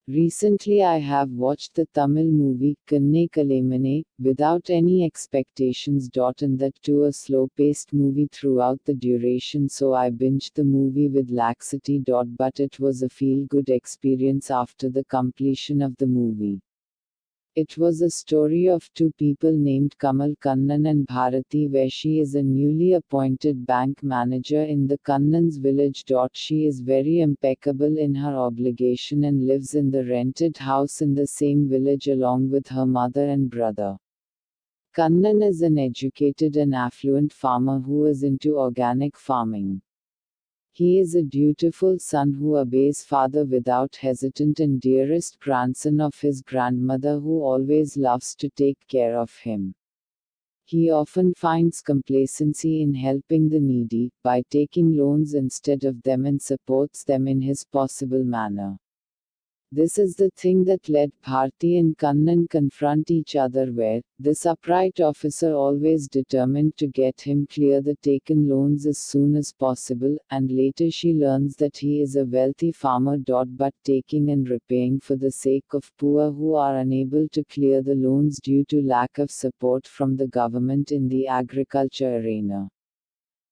Recently I have watched the Tamil movie Kanne Kalemane without any expectations. And that too a slow-paced movie throughout the duration, so I binged the movie with laxity. But it was a feel-good experience after the completion of the movie. It was a story of two people named Kamal Kannan and Bharati, where she is a newly appointed bank manager in the Kannan's village. She is very impeccable in her obligation and lives in the rented house in the same village along with her mother and brother. Kannan is an educated and affluent farmer who is into organic farming. He is a dutiful son who obeys father without hesitant and dearest grandson of his grandmother who always loves to take care of him. He often finds complacency in helping the needy, by taking loans instead of them, and supports them in his possible manner. This is the thing that let Bharti and Kannan confront each other, where this upright officer always determined to get him clear the taken loans as soon as possible, and later she learns that he is a wealthy farmer. But taking and repaying for the sake of poor who are unable to clear the loans due to lack of support from the government in the agriculture arena.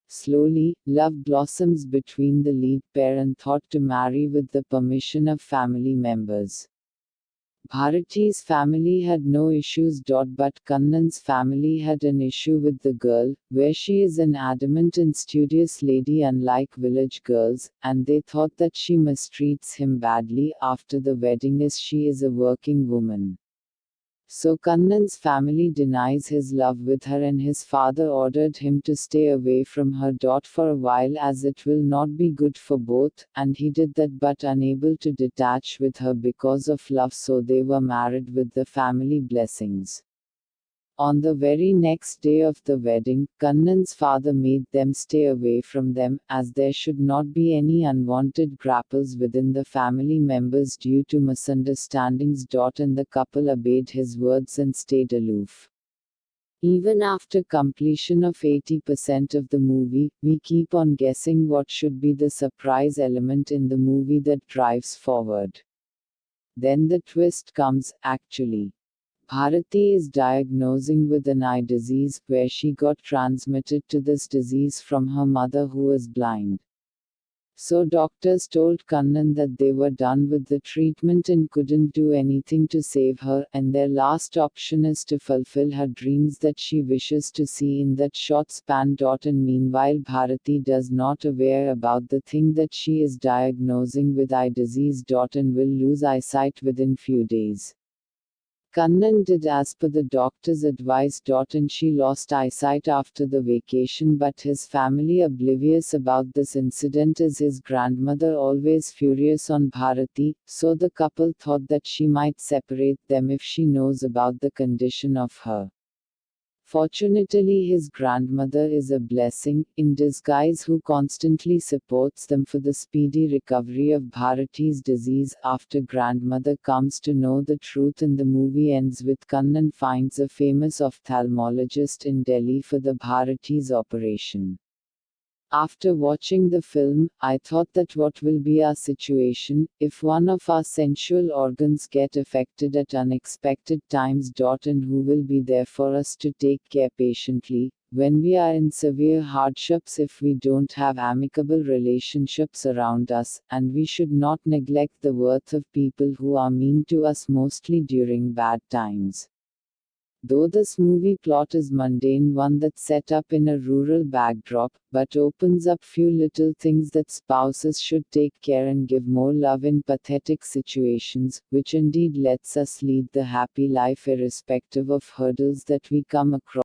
Slowly, love blossoms between the lead pair and thought to marry with the permission of family members. Bharati's family had no issues. But Kannan's family had an issue with the girl, where she is an adamant and studious lady unlike village girls, and they thought that she mistreats him badly after the wedding as she is a working woman. So Kannan's family denies his love with her and his father ordered him to stay away from her. For a while, as it will not be good for both, and he did that, but unable to detach with her because of love, so they were married with the family blessings. On the very next day of the wedding, Kannan's father made them stay away from them, as there should not be any unwanted grapples within the family members due to misunderstandings. And the couple obeyed his words and stayed aloof. Even after completion of 80% of the movie, we keep on guessing what should be the surprise element in the movie that drives forward. Then the twist comes, actually. Bharati is diagnosing with an eye disease, where she got transmitted to this disease from her mother who is blind. So doctors told Kannan that they were done with the treatment and couldn't do anything to save her, and their last option is to fulfill her dreams that she wishes to see in that short span. And meanwhile Bharati does not aware about the thing that she is diagnosing with eye disease. And will lose eyesight within few days. Kannan did as per the doctor's advice. And she lost eyesight after the vacation, but his family oblivious about this incident, as his grandmother always furious on Bharati, so the couple thought that she might separate them if she knows about the condition of her. Fortunately, his grandmother is a blessing in disguise who constantly supports them for the speedy recovery of Bharati's disease. After grandmother comes to know the truth, and the movie ends with Kannan finds a famous ophthalmologist in Delhi for the Bharati's operation. After watching the film, I thought that what will be our situation, if one of our sensual organs get affected at unexpected times. And who will be there for us to take care patiently, when we are in severe hardships, if we don't have amicable relationships around us, and we should not neglect the worth of people who are mean to us mostly during bad times. Though this movie plot is mundane one that's set up in a rural backdrop, but opens up few little things that spouses should take care and give more love in pathetic situations, which indeed lets us lead the happy life irrespective of hurdles that we come across.